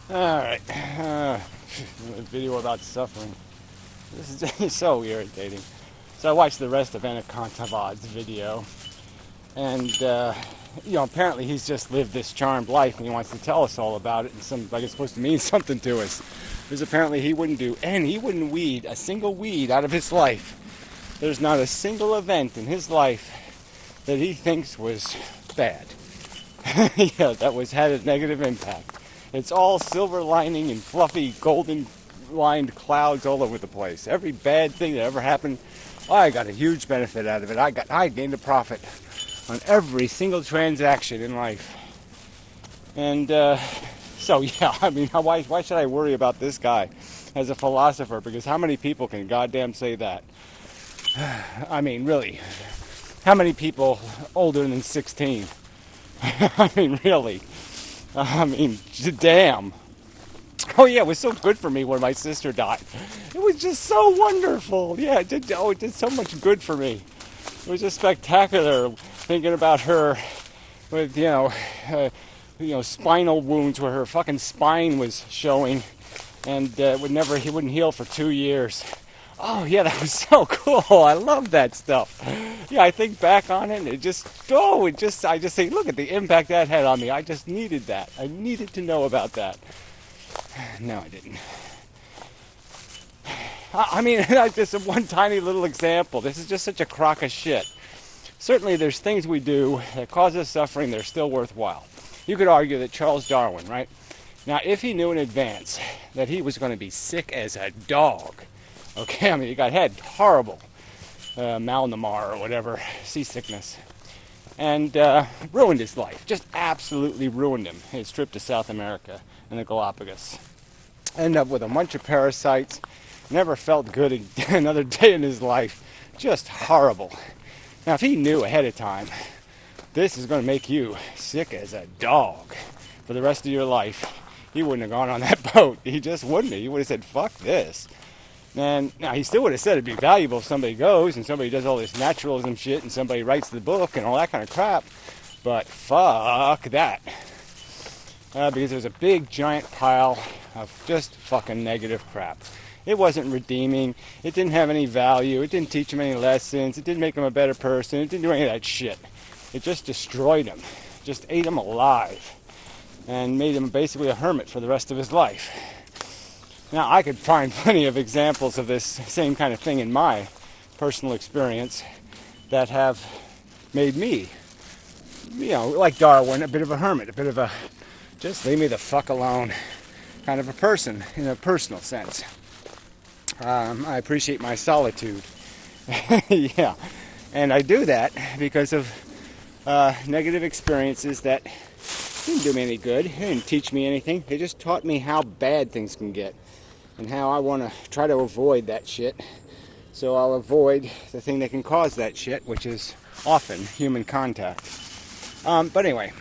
Alright, a video about suffering. This is just so irritating. So I watched the rest of Anacontavad's video, and apparently he's just lived this charmed life, and he wants to tell us all about it, and like it's supposed to mean something to us. Because apparently he wouldn't weed a single weed out of his life. There's not a single event in his life that he thinks was bad. Yeah, that had a negative impact. It's all silver lining and fluffy golden lined clouds all over the place. Every bad thing that ever happened, I got a huge benefit out of it. I gained a profit on every single transaction in life. And so yeah, I mean, why should I worry about this guy as a philosopher? Because how many people can goddamn say that? I mean, really, how many people older than 16? I mean, really. I mean, damn. Oh yeah, it was so good for me when my sister died. It was just so wonderful. Yeah, it did so much good for me. It was just spectacular thinking about her with, spinal wounds where her fucking spine was showing, and he wouldn't heal for 2 years. Oh yeah, that was so cool. I love that stuff. Yeah, I think back on it, and I just say, look at the impact that had on me. I just needed that. I needed to know about that. No, I didn't. I mean, just one tiny little example. This is just such a crock of shit. Certainly, there's things we do that cause us suffering that are still worthwhile. You could argue that Charles Darwin, right? Now, if he knew in advance that he was going to be sick as a dog, okay, I mean, he had horrible malnumar or whatever, seasickness, and ruined his life. Just absolutely ruined him. His trip to South America and the Galapagos. Ended up with a bunch of parasites. Never felt good another day in his life. Just horrible. Now, if he knew ahead of time, this is going to make you sick as a dog for the rest of your life, he wouldn't have gone on that boat. He just wouldn't have. He would have said, fuck this. And now he still would have said it'd be valuable if somebody goes and somebody does all this naturalism shit and somebody writes the book and all that kind of crap. But fuck that. Because there's a big giant pile of just fucking negative crap. It wasn't redeeming. It didn't have any value. It didn't teach him any lessons. It didn't make him a better person. It didn't do any of that shit. It just destroyed him. Just ate him alive. And made him basically a hermit for the rest of his life. Now, I could find plenty of examples of this same kind of thing in my personal experience that have made me, like Darwin, a bit of a hermit, a bit of a just leave me the fuck alone kind of a person in a personal sense. I appreciate my solitude. Yeah. And I do that because of negative experiences that didn't do me any good. They didn't teach me anything. They just taught me how bad things can get and how I want to try to avoid that shit. So I'll avoid the thing that can cause that shit, which is often human contact. But anyway,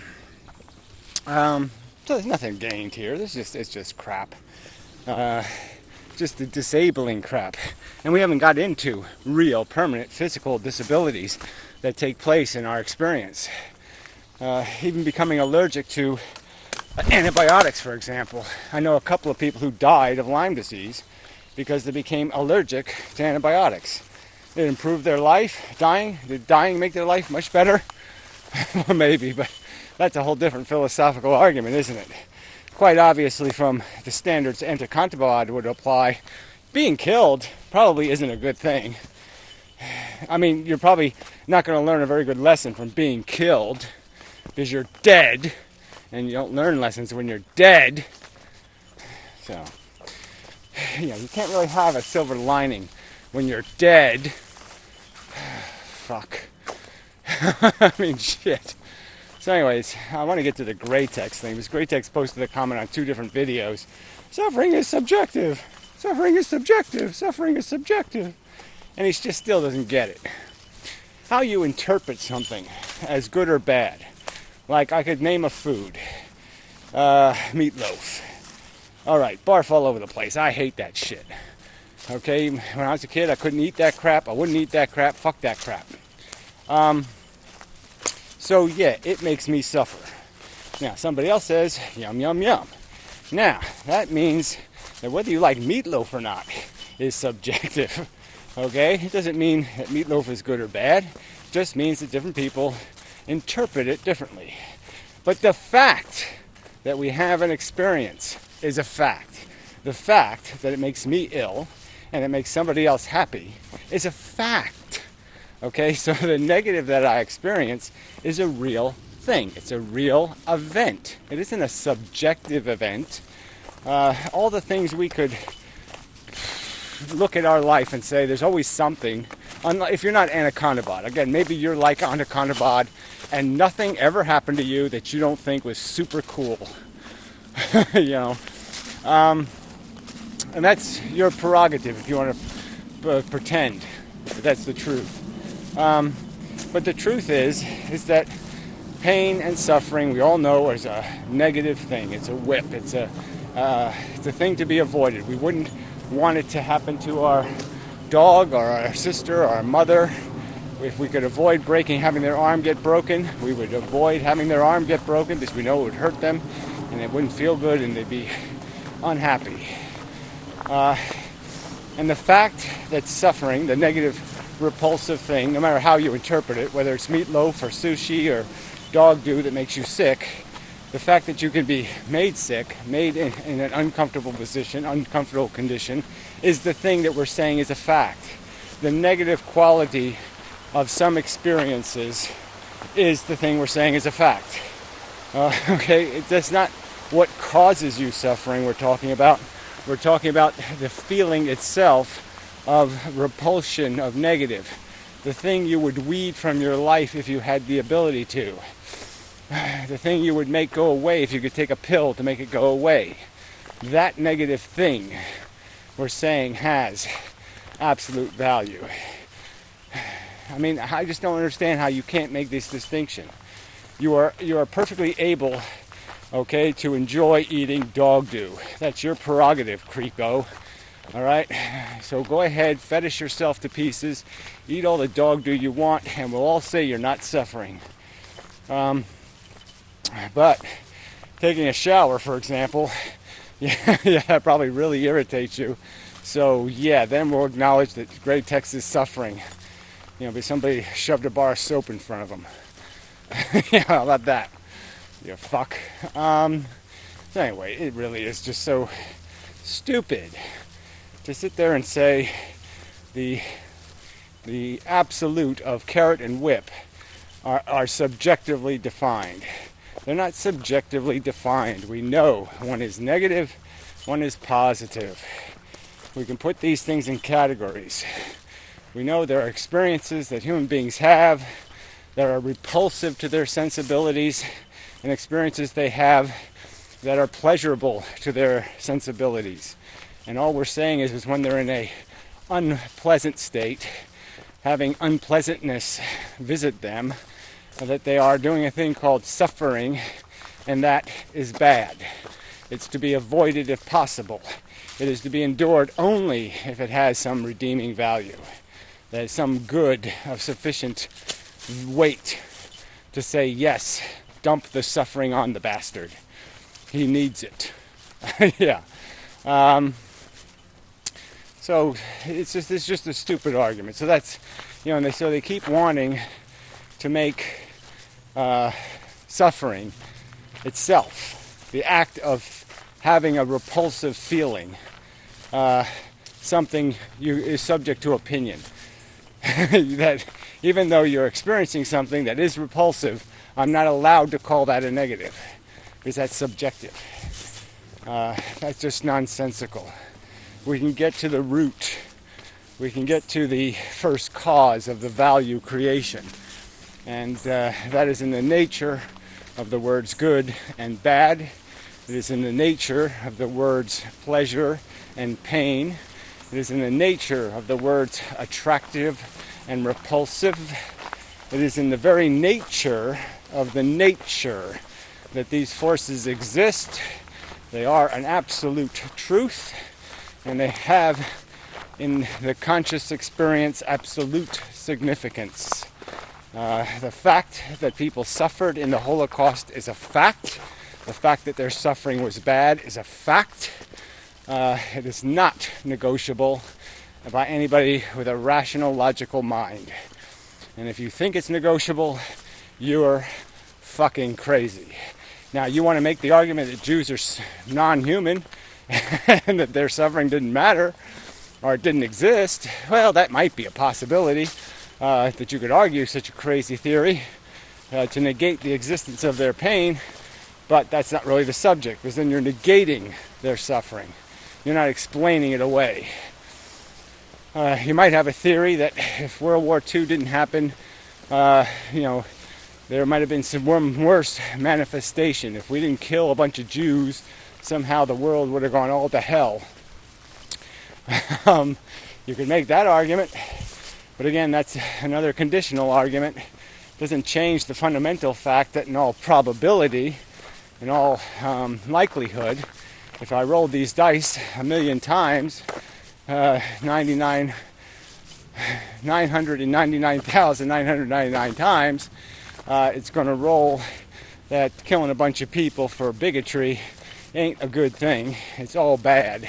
so there's nothing gained here. It's just crap. Just the disabling crap. And we haven't got into real, permanent physical disabilities that take place in our experience. Even becoming allergic to antibiotics, for example. I know a couple of people who died of Lyme disease because they became allergic to antibiotics. It improved their life. Did dying make their life much better? Well, maybe, but that's a whole different philosophical argument, isn't it? Quite obviously, from the standards Anacontavad would apply, being killed probably isn't a good thing. I mean, you're probably not going to learn a very good lesson from being killed because you're dead, and you don't learn lessons when you're dead. So, you can't really have a silver lining when you're dead. Fuck. I mean, shit. So anyways, I want to get to the gray text thing, because gray text posted a comment on 2 different videos. Suffering is subjective. Suffering is subjective. Suffering is subjective. And he just still doesn't get it. How you interpret something as good or bad. Like, I could name a food. Meatloaf. Alright, barf all over the place. I hate that shit. Okay, when I was a kid, I couldn't eat that crap. I wouldn't eat that crap. Fuck that crap. So yeah, it makes me suffer. Now, somebody else says, yum, yum, yum. Now, that means that whether you like meatloaf or not is subjective. Okay? It doesn't mean that meatloaf is good or bad. It just means that different people interpret it differently. But the fact that we have an experience is a fact. The fact that it makes me ill and it makes somebody else happy is a fact. Okay? So the negative that I experience is a real thing. It's a real event. It isn't a subjective event. All the things we could look at our life and say there's always something. If you're not Anacondabod, again, maybe you're like Anacondabod and nothing ever happened to you that you don't think was super cool. You know, and that's your prerogative if you want to pretend that that's the truth. But the truth is that pain and suffering, we all know, is a negative thing. It's a whip. It's a thing to be avoided. We wouldn't want it to happen to our dog or our sister or our mother. If we could avoid having their arm get broken, we would avoid having their arm get broken because we know it would hurt them and it wouldn't feel good and they'd be unhappy. And the fact that suffering, the negative, repulsive thing, no matter how you interpret it, whether it's meatloaf or sushi or dog do that makes you sick, the fact that you can be made sick, made in an uncomfortable position, uncomfortable condition, is the thing that we're saying is a fact. The negative quality of some experiences is the thing we're saying is a fact. Okay, that's not what causes you suffering we're talking about. We're talking about the feeling itself of repulsion, of negative. The thing you would weed from your life if you had the ability to. The thing you would make go away if you could take a pill to make it go away. That negative thing we're saying has absolute value. I mean, I just don't understand how you can't make this distinction. You are perfectly able, okay, to enjoy eating dog do. That's your prerogative, creepo. All right? So go ahead, fetish yourself to pieces, eat all the dog do you want, and we'll all say you're not suffering. But taking a shower, for example, that probably really irritates you. So yeah, then we'll acknowledge that Greg Tex is suffering. You know, because somebody shoved a bar of soap in front of him. Yeah, how about that? You fuck. So anyway, it really is just so stupid to sit there and say the absolute of carrot and whip are subjectively defined. They're not subjectively defined. We know one is negative, one is positive. We can put these things in categories. We know there are experiences that human beings have that are repulsive to their sensibilities and experiences they have that are pleasurable to their sensibilities. And all we're saying is when they're in a unpleasant state, having unpleasantness visit them, that they are doing a thing called suffering, and that is bad. It's to be avoided if possible. It is to be endured only if it has some redeeming value. There's some good of sufficient weight to say, yes, dump the suffering on the bastard. He needs it. Yeah. So it's just a stupid argument. So that's, and they keep wanting to make suffering itself, the act of having a repulsive feeling, something is subject to opinion. That even though you're experiencing something that is repulsive, I'm not allowed to call that a negative, because that's subjective. That's just nonsensical. We can get to the root. We can get to the first cause of the value creation. And that is in the nature of the words good and bad. It is in the nature of the words pleasure and pain. It is in the nature of the words attractive and repulsive. It is in the very nature of the nature that these forces exist. They are an absolute truth, and they have in the conscious experience absolute significance. The fact that people suffered in the Holocaust is a fact. The fact that their suffering was bad is a fact. It is not negotiable by anybody with a rational, logical mind. And if you think it's negotiable, you're fucking crazy. Now, you want to make the argument that Jews are non-human and that their suffering didn't matter or it didn't exist. Well, that might be a possibility, that you could argue such a crazy theory to negate the existence of their pain, but that's not really the subject, because then you're negating their suffering. You're not explaining it away. You might have a theory that if World War II didn't happen, there might have been some worse manifestation. If we didn't kill a bunch of Jews, somehow the world would have gone all to hell. You could make that argument, but again, that's another conditional argument. It doesn't change the fundamental fact that in all probability, in all likelihood, if I rolled these dice 1,000,000 times, 999,999 times, it's going to roll that killing a bunch of people for bigotry ain't a good thing. It's all bad.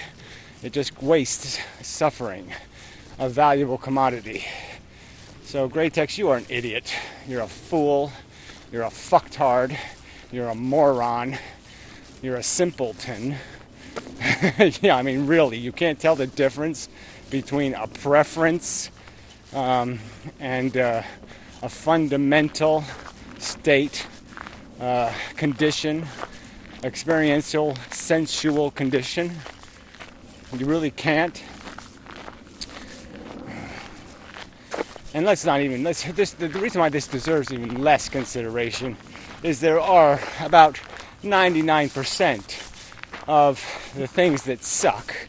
It just wastes suffering, a valuable commodity. So, Greatex, you are an idiot. You're a fool. You're a fucktard. You're a moron. You're a simpleton. Yeah, I mean, really, you can't tell the difference between a preference and a fundamental state, condition, experiential, sensual condition. You really can't. And the reason why this deserves even less consideration is there are about 99% of the things that suck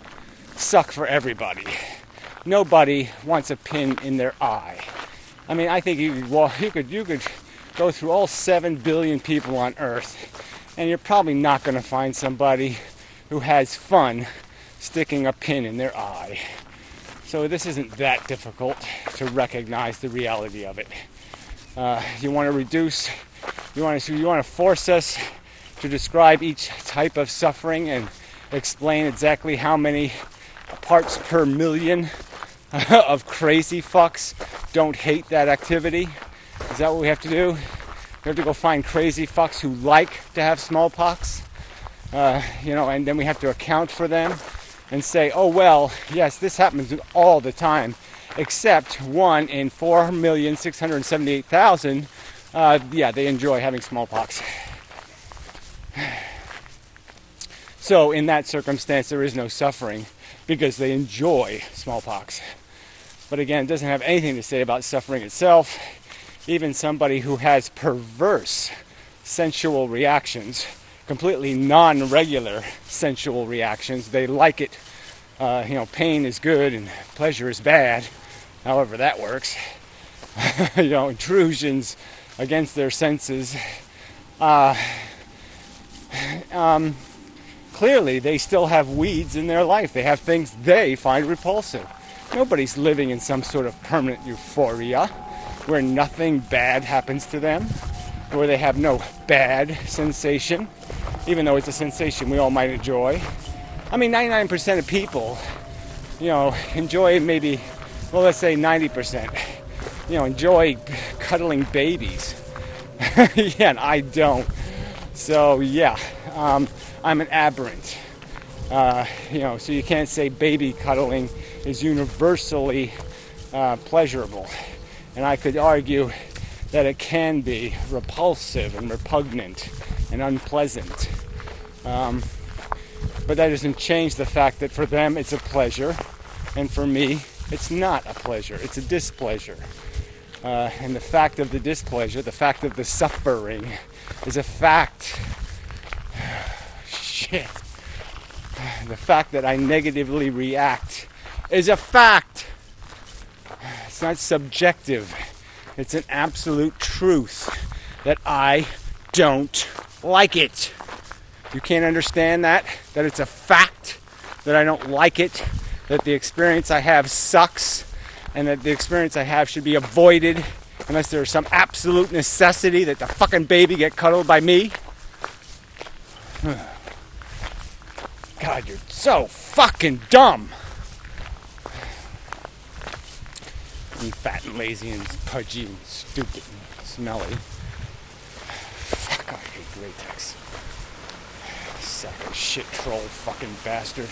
for everybody. Nobody wants a pin in their eye. I mean, I think you could go through all 7 billion people on Earth, and you're probably not going to find somebody who has fun sticking a pin in their eye. So this isn't that difficult to recognize the reality of it. You want to force us to describe each type of suffering and explain exactly how many parts per million of crazy fucks don't hate that activity? Is that what we have to do? We have to go find crazy fucks who like to have smallpox, and then we have to account for them and say, oh well, yes, this happens all the time, except 1 in 4,678,000. Yeah, they enjoy having smallpox. So in that circumstance, there is no suffering because they enjoy smallpox. But again, it doesn't have anything to say about suffering itself. Even somebody who has perverse sensual reactions, completely non-regular sensual reactions, they like it. Pain is good and pleasure is bad, however that works. Intrusions against their senses. Clearly, they still have weeds in their life. They have things they find repulsive. Nobody's living in some sort of permanent euphoria where nothing bad happens to them, where they have no bad sensation, even though it's a sensation we all might enjoy. I mean, 99% of people, enjoy maybe, well, let's say 90%, enjoy cuddling babies. Yeah, and I don't. So, yeah, I'm an aberrant. So you can't say baby cuddling is universally pleasurable. And I could argue that it can be repulsive and repugnant and unpleasant. But that doesn't change the fact that for them it's a pleasure, and for me it's not a pleasure, it's a displeasure. And the fact of the displeasure, the fact of the suffering, is a fact. Shit. The fact that I negatively react is a fact. It's not subjective. It's an absolute truth that I don't like it. You can't understand that it's a fact that I don't like it, that the experience I have sucks, and that the experience I have should be avoided unless there's some absolute necessity that the fucking baby get cuddled by me. God, you're so fucking dumb. And fat and lazy and pudgy and stupid and smelly. Fuck, I hate latex. Sack of shit troll fucking bastard.